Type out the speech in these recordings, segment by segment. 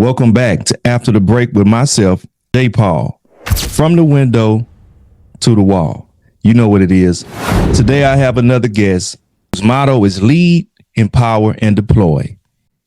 Welcome back to After the Break with myself, J. Paul. From the window to the wall. You know what it is. Today I have another guest whose motto is lead, empower, and deploy.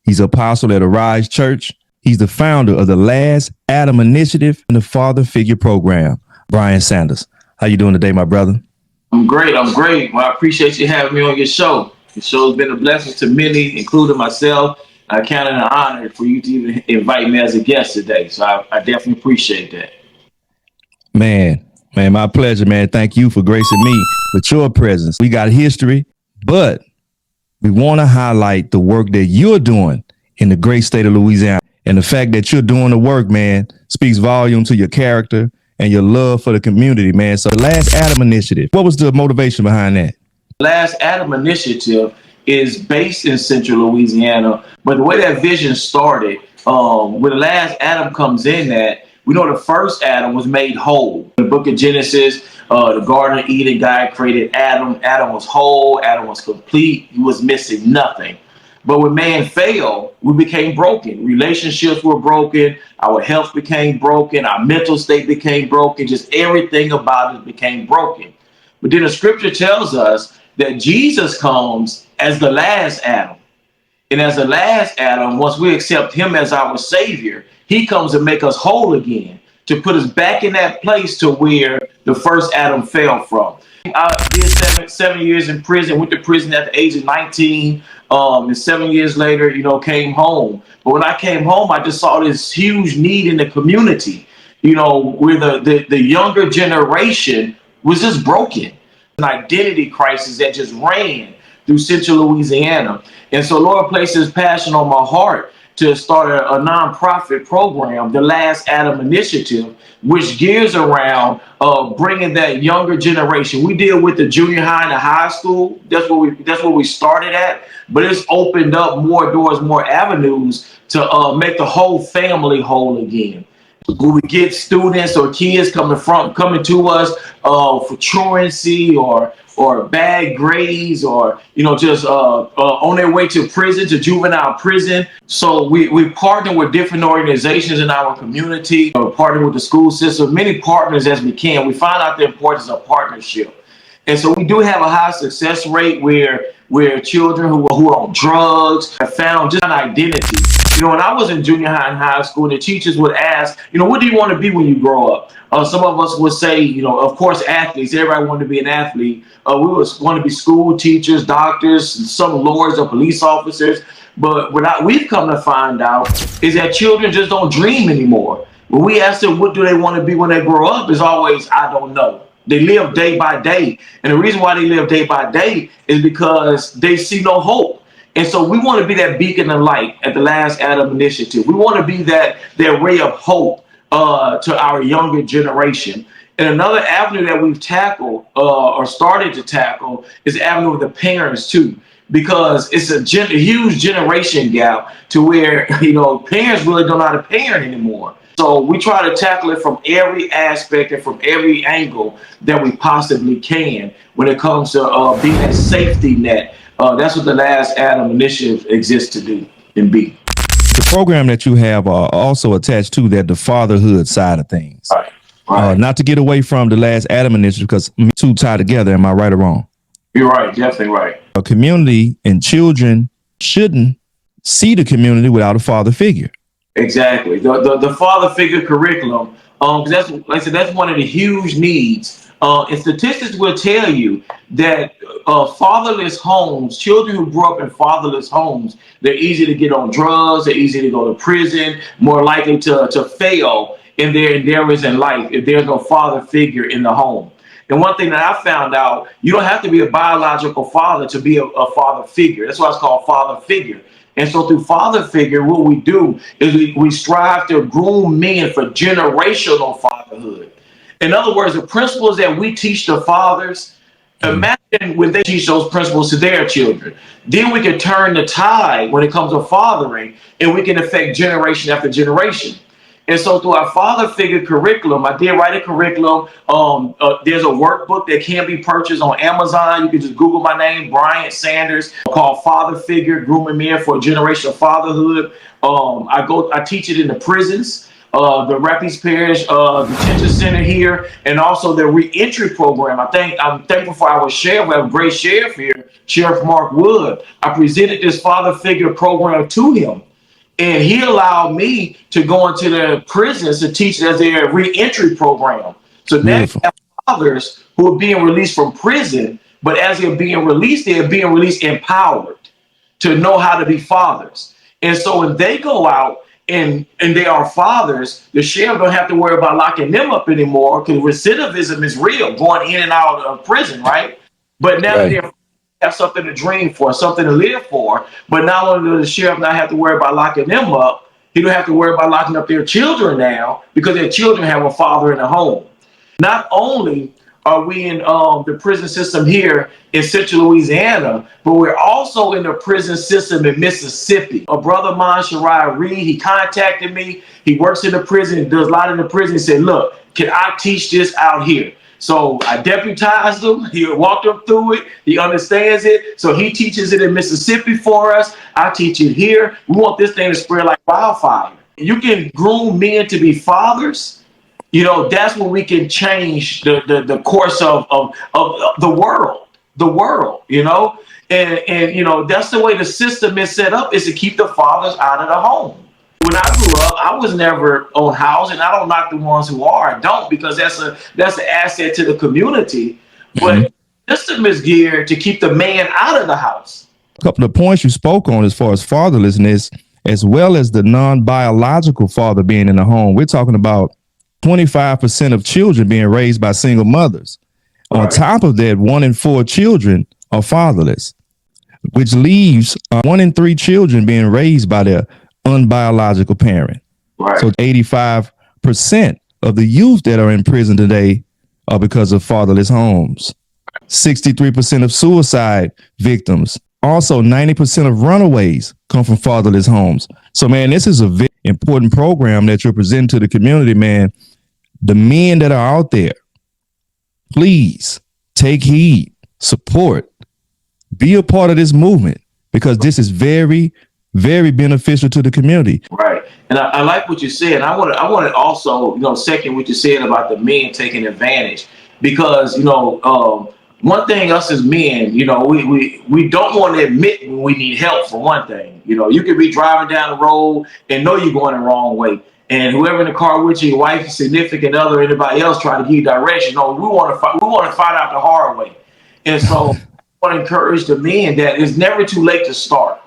He's apostle at Arise Church. He's the founder of the Last Adam Initiative and the Father Figure Program, Bryant Sanders. How you doing today, my brother? I'm great. Well, I appreciate you having me on your show. The show's been a blessing to many, including myself. I count it an honor for you to even invite me as a guest today. So I definitely appreciate that. Man, my pleasure, man. Thank you for gracing me with your presence. We got history, but we want to highlight the work that you're doing in the great state of Louisiana. And the fact that you're doing the work, man, speaks volume to your character and your love for the community, man. So the Last Adam Initiative, what was the motivation behind that? Last Adam Initiative is based in Central Louisiana, but the way that vision started, when the last Adam comes in, that we know the first Adam was made whole. In the book of Genesis, the Garden of Eden, God created Adam. Adam was whole. Adam was complete. He was missing nothing. But when man failed, we became broken. Relationships were broken. Our health became broken. Our mental state became broken. Just everything about it became broken. But then the scripture tells us that Jesus comes as the last Adam. And as the last Adam, once we accept him as our savior, he comes to make us whole again, to put us back in that place to where the first Adam fell from. I did seven years in prison, went to prison at the age of 19. And 7 years later, came home. But when I came home, I just saw this huge need in the community, where the younger generation was just broken. An identity crisis that just ran through Central Louisiana. And so Lord placed his passion on my heart to start a nonprofit program, the Last Adam Initiative, which gears around bringing that younger generation. We deal with the junior high and the high school. That's where we started at. But it's opened up more doors, more avenues to make the whole family whole again. When we get students or kids coming to us for truancy or bad grades or just on their way to prison, to juvenile prison. So we partner with different organizations in our community, partner with the school system, many partners as we can. We find out the importance of partnership. And so we do have a high success rate where children who are on drugs have found just an identity. When I was in junior high and high school, the teachers would ask, what do you want to be when you grow up? Some of us would say, of course, athletes. Everybody wanted to be an athlete. We want to be school teachers, doctors, some lawyers or police officers. But what we've come to find out is that children just don't dream anymore. When we ask them what do they want to be when they grow up, it's always, I don't know. They live day by day. And the reason why they live day by day is because they see no hope. And so we want to be that beacon of light at the Last Adam Initiative. We want to be that ray of hope to our younger generation. And another avenue that we've tackled or started to tackle is the avenue of the parents too, because it's a huge generation gap to where, parents really don't know how to parent anymore. So we try to tackle it from every aspect and from every angle that we possibly can when it comes to being a safety net. That's what the Last Adam Initiative exists to do and be. The program that you have also attached to that, the fatherhood side of things. Right. Not to get away from the Last Adam Initiative, because two tie together. Am I right or wrong? You're right. Definitely right. A community and children shouldn't see the community without a father figure. Exactly. The father figure curriculum, that's, like I said, that's one of the huge needs. And statistics will tell you that fatherless homes, children who grew up in fatherless homes, they're easy to get on drugs, they're easy to go to prison, more likely to fail in their endeavors in life if there's no father figure in the home. And one thing that I found out, you don't have to be a biological father to be a father figure. That's why it's called father figure. And so through father figure, what we do is we strive to groom men for generational fatherhood. In other words, the principles that we teach the fathers, imagine when they teach those principles to their children. Then we can turn the tide when it comes to fathering, and we can affect generation after generation. And so through our father figure curriculum, I did write a curriculum. There's a workbook that can be purchased on Amazon. You can just Google my name, Bryant Sanders, called Father Figure, Grooming Men for a Generation of Fatherhood. I teach it in the prisons, the Rapides Parish Detention Center here, and also the reentry program. I'm thankful for our sheriff. We have a great sheriff here, Sheriff Mark Wood. I presented this father figure program to him, and he allowed me to go into the prisons to teach as their reentry program. So now you have fathers who are being released from prison, but as they're being released empowered to know how to be fathers. And so when they go out and they are fathers, the sheriff don't have to worry about locking them up anymore, because recidivism is real, going in and out of prison, right? But now that they're have something to dream for, something to live for. But not only does the sheriff not have to worry about locking them up, he don't have to worry about locking up their children now, because their children have a father in the home. Not only are we in the prison system here in Central Louisiana, but we're also in the prison system in Mississippi. A brother of mine, Shariah Reed, he contacted me. He works in the prison, does a lot in the prison. He said, look, can I teach this out here? So I deputized him. He walked him through it. He understands it. So he teaches it in Mississippi for us. I teach it here. We want this thing to spread like wildfire. You can groom men to be fathers. You know, that's when we can change the course of the world, you know, and, you know, that's the way the system is set up, is to keep the fathers out of the home. When I grew up, I was never on housing. I don't knock the ones who are. I don't, because that's an asset to the community. But the system is geared to keep the man out of the house. A couple of points you spoke on as far as fatherlessness, as well as the non-biological father being in the home. We're talking about 25% of children being raised by single mothers. Right. On top of that, 1 in 4 children are fatherless, which leaves 1 in 3 children being raised by their unbiological parent. Right. So 85% of the youth that are in prison today are because of fatherless homes. 63% of suicide victims, also 90% of runaways come from fatherless homes. So, man, this is a very important program that you're presenting to the community, man. The men that are out there, please take heed, support, be a part of this movement, because this is very, very beneficial to the community. Right. And I like what you said. I want to also, you know, second what you said about the men taking advantage, because, you know, one thing us as men, you know, we don't want to admit when we need help, for one thing. You know, you could be driving down the road and know you're going the wrong way, and whoever in the car with you, your wife, your significant other, anybody else trying to give you direction, no, we want to find out the hard way. And so I want to encourage the men that it's never too late to start.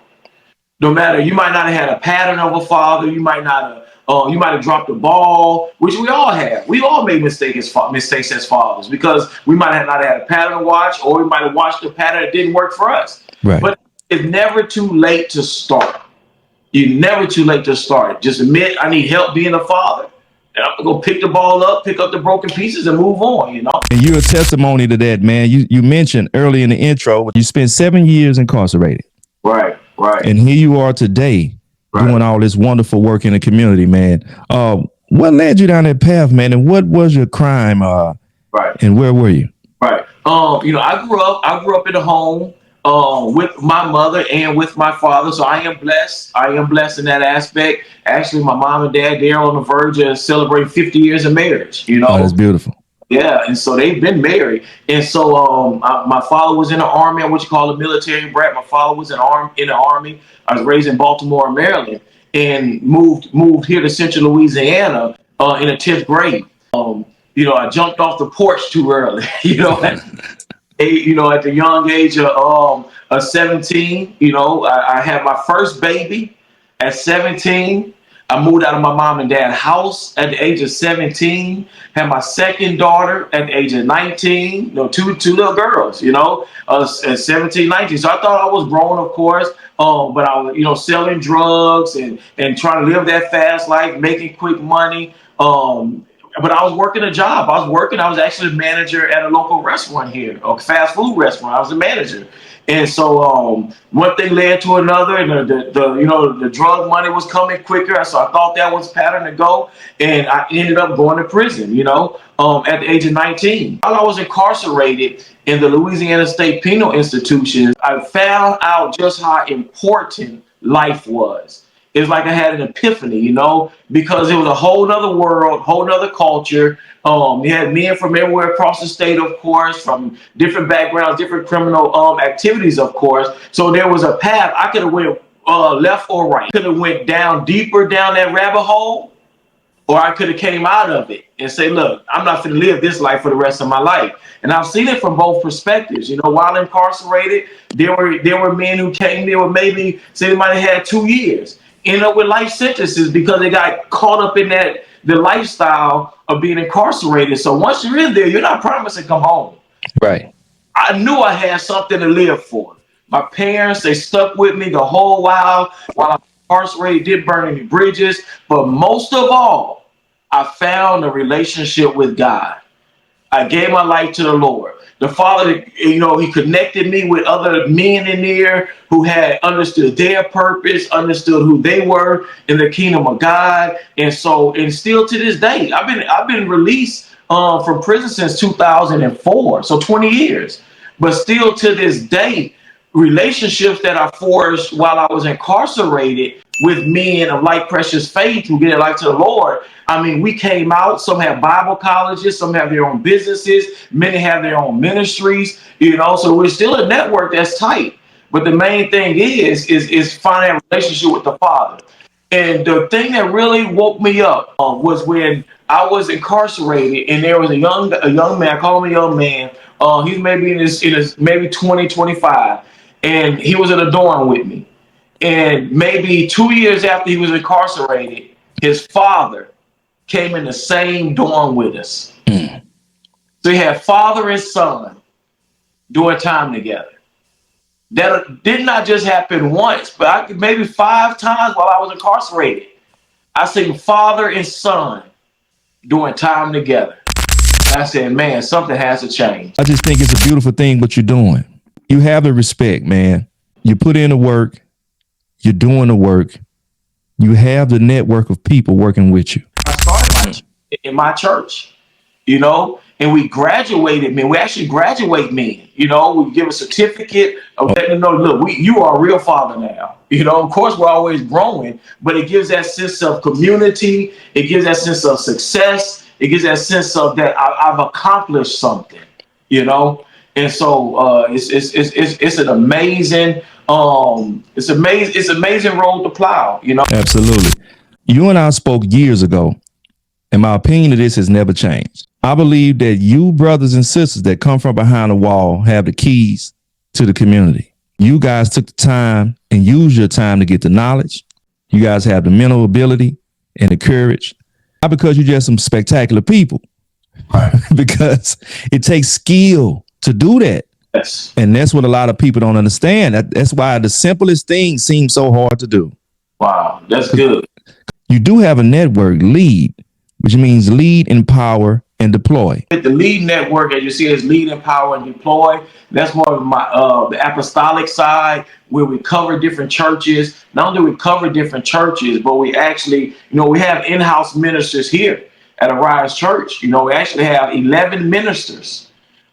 No matter, you might not have had a pattern of a father, you might have dropped the ball, which we all have. We all made mistakes as fathers, because we might have not had a pattern to watch, or we might have watched a pattern that didn't work for us. Right. But it's never too late to start. You're never too late to start. Just admit, I need help being a father, and I'm gonna go pick the ball up, pick up the broken pieces, and move on, you know? And you're a testimony to that, man. You mentioned early in the intro, you spent 7 years incarcerated. Right. Right. And here you are today, doing all this wonderful work in the community, man. What led you down that path, man? And what was your crime? And where were you? Right. You know, I grew up in a home with my mother and with my father. So I am blessed. I am blessed in that aspect. Actually, my mom and dad, they're on the verge of celebrating 50 years of marriage, you know. Oh, that's beautiful. Yeah, and so they've been married. And so my father was in the Army, what you call a military brat. My father was in the Army. I was raised in Baltimore, Maryland, and moved here to Central Louisiana in the 10th grade. You know, I jumped off the porch too early, you know, at the young age of 17. You know, I had my first baby at 17. I moved out of my mom and dad's house at the age of 17. Had my second daughter at the age of 19. You know, two little girls, you know, at 17, 19. So I thought I was grown, of course. But I was, you know, selling drugs and trying to live that fast life, making quick money. but I was working a job. I was actually a manager at a local restaurant here, a fast food restaurant. I was a manager. And so one thing led to another, and the drug money was coming quicker. So I thought that was pattern to go, and I ended up going to prison. At the age of 19, while I was incarcerated in the Louisiana State Penal Institution, I found out just how important life was. It's like I had an epiphany, because it was a whole nother world, whole nother culture. You had men from everywhere across the state, of course, from different backgrounds, different criminal activities, of course. So there was a path I could have went left or right. Could have went down deeper down that rabbit hole, or I could have came out of it and say, look, I'm not going to live this life for the rest of my life. And I've seen it from both perspectives. While incarcerated, there were men who came there with maybe, say they might have had 2 years, end up with life sentences because they got caught up in the lifestyle of being incarcerated. So once you're in there, you're not promised to come home. Right. I knew I had something to live for. My parents, they stuck with me the whole while I'm incarcerated, didn't burn any bridges. But most of all, I found a relationship with God. I gave my life to the Lord. The Father, he connected me with other men in there who had understood their purpose, understood who they were in the kingdom of God. And still to this day, I've been released from prison since 2004, so 20 years. But still to this day, relationships that I forged while I was incarcerated with men of like precious faith who gave their life to the Lord. I mean, we came out, some have Bible colleges, some have their own businesses, many have their own ministries, so we're still a network that's tight. But the main thing is finding a relationship with the Father. And the thing that really woke me up was when I was incarcerated, and there was a young man, I call him a young man, he's maybe in his maybe 20, 25, and he was in a dorm with me. And maybe 2 years after he was incarcerated, his father came in the same dorm with us. So he had father and son doing time together. That did not just happen once, but maybe 5 times while I was incarcerated. I seen father and son doing time together. I said, man, something has to change. I just think it's a beautiful thing what you're doing. You have the respect, man. You put in the work. You're doing the work. You have the network of people working with you. I started in my church, and we graduated men. We actually graduate men. We give a certificate of letting them know, look, you are a real father now. Of course, we're always growing, but it gives that sense of community. It gives that sense of success. It gives that sense of that I've accomplished something. And so it's an amazing. It's amazing road to plow. Absolutely. You and I spoke years ago, and my opinion of this has never changed. I believe that you brothers and sisters that come from behind the wall have the keys to the community. You guys took the time and used your time to get the knowledge. You guys have the mental ability and the courage. Not because you're just some spectacular people, Right. because it takes skill to do that. Yes. And that's what a lot of people don't understand. That's why the simplest things seem so hard to do. Wow, that's good. You do have a network, lead, which means lead, empower, and deploy. The lead network, as you see, is lead, empower, and deploy. That's more of my the apostolic side, where we cover different churches. Not only do we cover different churches, but we actually, we have in-house ministers here at Arise Church. We actually have 11 ministers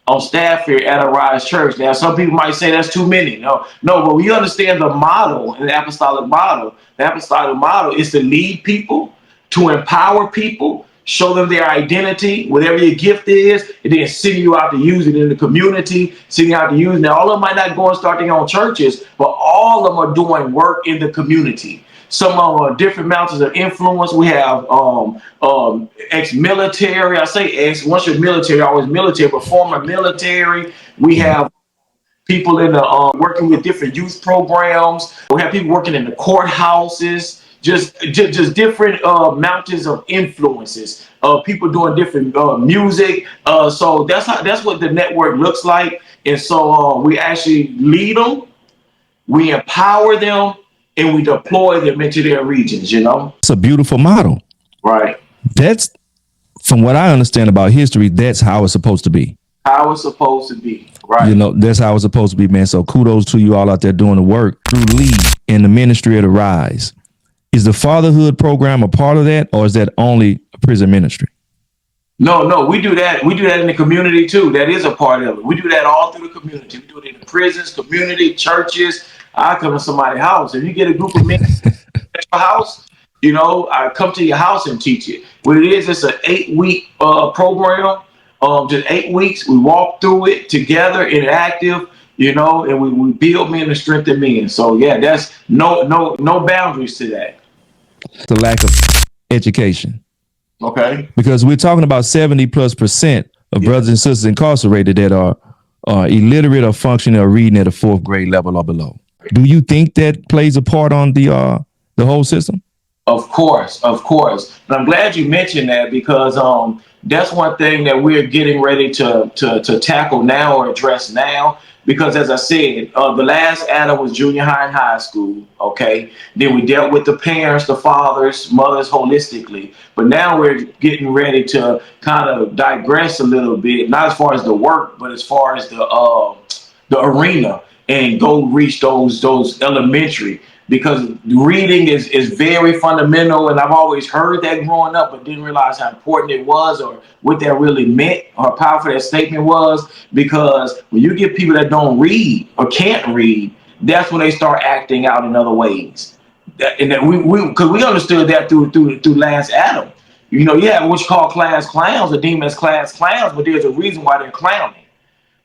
on staff here at Arise Church. Now, some people might say that's too many. No, but we understand the model and the apostolic model. The apostolic model is to lead people, to empower people, show them their identity, whatever your gift is, and then send you out to use it in the community, send you out to use it. Now, all of them might not go and start their own churches, but all of them are doing work in the community. Some of them are different mountains of influence. We have ex-military. I say ex, once you're military, always military, but former military. We have people in the working with different youth programs. We have people working in the courthouses. Just different mountains of influences. People doing different music. So that's what the network looks like. And so we actually lead them, we empower them, and we deploy them into their regions. It's a beautiful model. Right. That's from what I understand about history, that's how it's supposed to be. How it's supposed to be, right? You know, that's how it's supposed to be, man. So kudos to you all out there doing the work through Lead in the ministry of the Rise. Is the fatherhood program a part of that, or is that only a prison ministry? No, we do that. We do that in the community too. That is a part of it. We do that all through the community. We do it in the prisons, community, churches. I come to somebody's house. If you get a group of men at your house, you know, I come to your house and teach it. What it is, it's an 8-week program. Just 8 weeks. We walk through it together, interactive, you know, and we build men and strengthen men. So yeah, that's no boundaries to that. The lack of education. Okay. Because we're talking about 70+% of brothers and sisters incarcerated that are illiterate or functioning or reading at a 4th grade level or below. Do you think that plays a part on the whole system? Of course. And I'm glad you mentioned that, because that's one thing that we're getting ready to tackle now or address now. Because as I said, the last Adam was junior high and high school. Okay. Then we dealt with the parents, the fathers, mothers holistically. But now we're getting ready to kind of digress a little bit, not as far as the work, but as far as the arena, and go reach those elementary, because reading is very fundamental. And I've always heard that growing up, but didn't realize how important it was, or what that really meant, or how powerful that statement was. Because when you get people that don't read or can't read, that's when they start acting out in other ways. And that because we understood that through last Adam. You know, yeah, what's called class clowns, or demons class clowns, but there's a reason why they're clowning.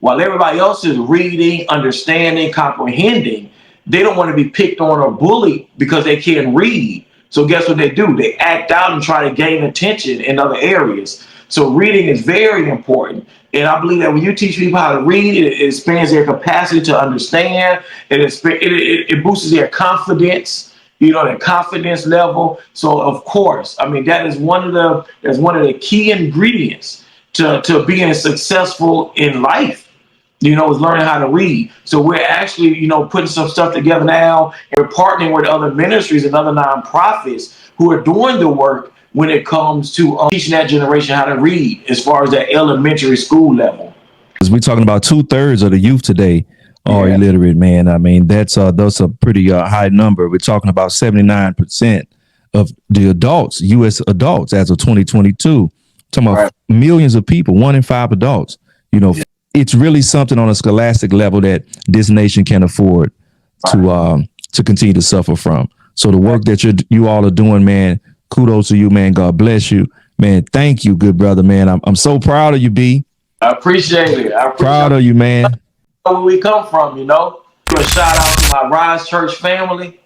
While everybody else is reading, understanding, comprehending, they don't want to be picked on or bullied because they can't read. So guess what they do? They act out and try to gain attention in other areas. So reading is very important. And I believe that when you teach people how to read, it expands their capacity to understand. It boosts their confidence, you know, their confidence level. So of course, I mean, that is one of the key ingredients to being successful in life, you know, is learning how to read. So we're actually, you know, putting some stuff together now, and we're partnering with other ministries and other nonprofits who are doing the work when it comes to teaching that generation how to read, as far as that elementary school level. Because we're talking about 2/3 of the youth today are illiterate, man. I mean, that's a pretty high number. We're talking about 79% of the adults, U.S. adults, as of 2022. Talking about millions of people, 1 in 5 adults. You know, it's really something on a scholastic level that this nation can afford to continue to suffer from. So the work that you all are doing, man, kudos to you, man. God bless you, man. Thank you, good brother, man. I'm so proud of you, B. I appreciate it. Proud of you, man. Where we come from, you know. Give a shout out to my Rise Church family.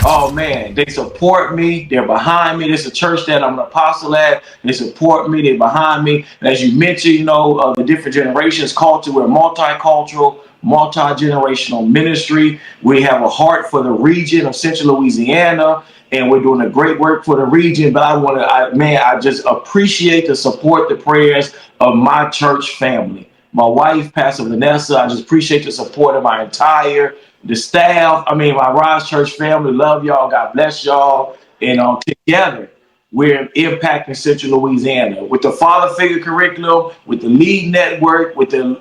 Oh man, they support me. They're behind me. This is a church that I'm an apostle at. They support me. They're behind me. And as you mentioned, you know, the different generations, culture. We're multicultural, multi-generational ministry. We have a heart for the region of Central Louisiana, and we're doing a great work for the region. But I just appreciate the support, the prayers of my church family. My wife, Pastor Vanessa, I just appreciate the support of the staff. I mean, my Rise Church family, love y'all. God bless y'all. And together, we're impacting Central Louisiana with the father figure curriculum, with the Lead Network, with the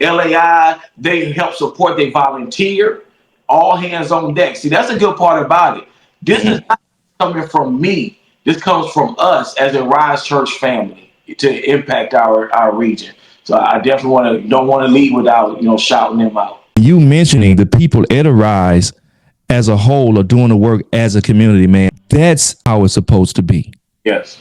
LAI. They help support, they volunteer, all hands on deck. See, that's a good part about it. This is not coming from me. This comes from us as a Rise Church family to impact our region. So I definitely don't want to leave without, you know, shouting them out. You mentioning the people at Arise as a whole are doing the work as a community, man. That's how it's supposed to be. Yes.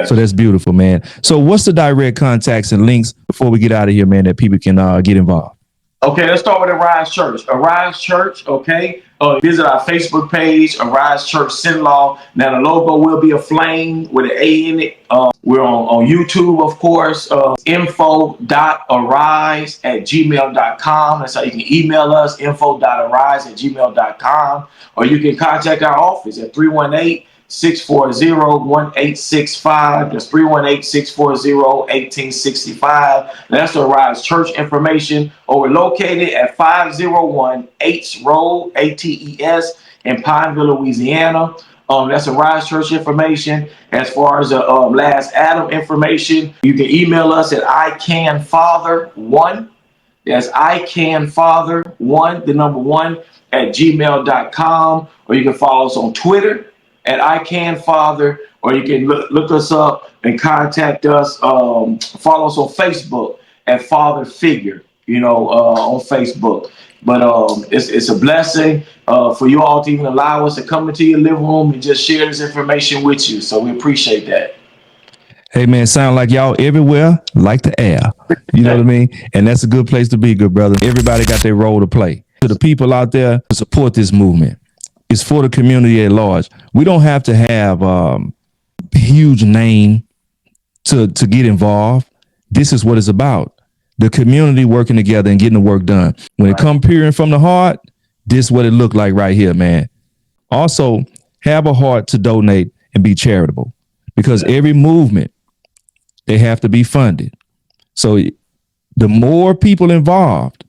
So that's beautiful, man. So what's the direct contacts and links before we get out of here, man, that people can get involved? Okay, let's start with Arise Church. Arise Church, okay. Visit our Facebook page, Arise Church Sinlaw. Now the logo will be a flame with an A in it. We're on YouTube, of course. info.arise@gmail.com. That's how you can email us, info.arise@gmail.com. Or you can contact our office at 318-640-1865. That's 318-640-1865. That's the Arise Church information. Or we're located at 501 H Road, ATES, in Pineville, Louisiana. That's the Rise Church information. As far as the Last Adam information, you can email us at icanfather1. That's icanfather1, the number one, at gmail.com. Or you can follow us on Twitter at icanfather, or you can look us up and contact us. Follow us on Facebook at Father Figure, on Facebook. But it's a blessing for you all to even allow us to come into your living room and just share this information with you. So we appreciate that. Hey man, sound like y'all everywhere, like the air. You know what I mean? And that's a good place to be, good brother. Everybody got their role to play. To the people out there to support this movement, it's for the community at large. We don't have to have huge name to get involved. This is what it's about. The community working together and getting the work done. When it comes peering from the heart, this is what it looked like right here, man. Also, have a heart to donate and be charitable, because every movement, they have to be funded. So the more people involved,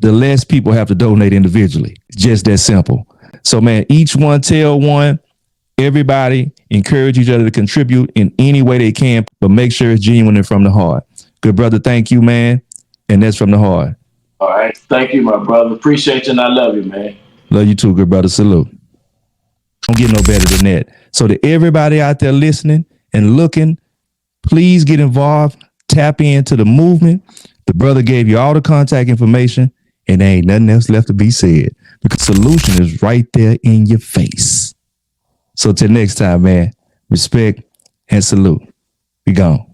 the less people have to donate individually. It's just that simple. So man, each one tell one. Everybody encourage each other to contribute in any way they can, but make sure it's genuine and from the heart. Good brother, thank you, man. And that's from the heart. All right. Thank you, my brother. Appreciate you, and I love you, man. Love you too, good brother. Salute. Don't get no better than that. So to everybody out there listening and looking, please get involved. Tap into the movement. The brother gave you all the contact information, and there ain't nothing else left to be said, because the solution is right there in your face. So till next time, man, respect and salute. Be gone.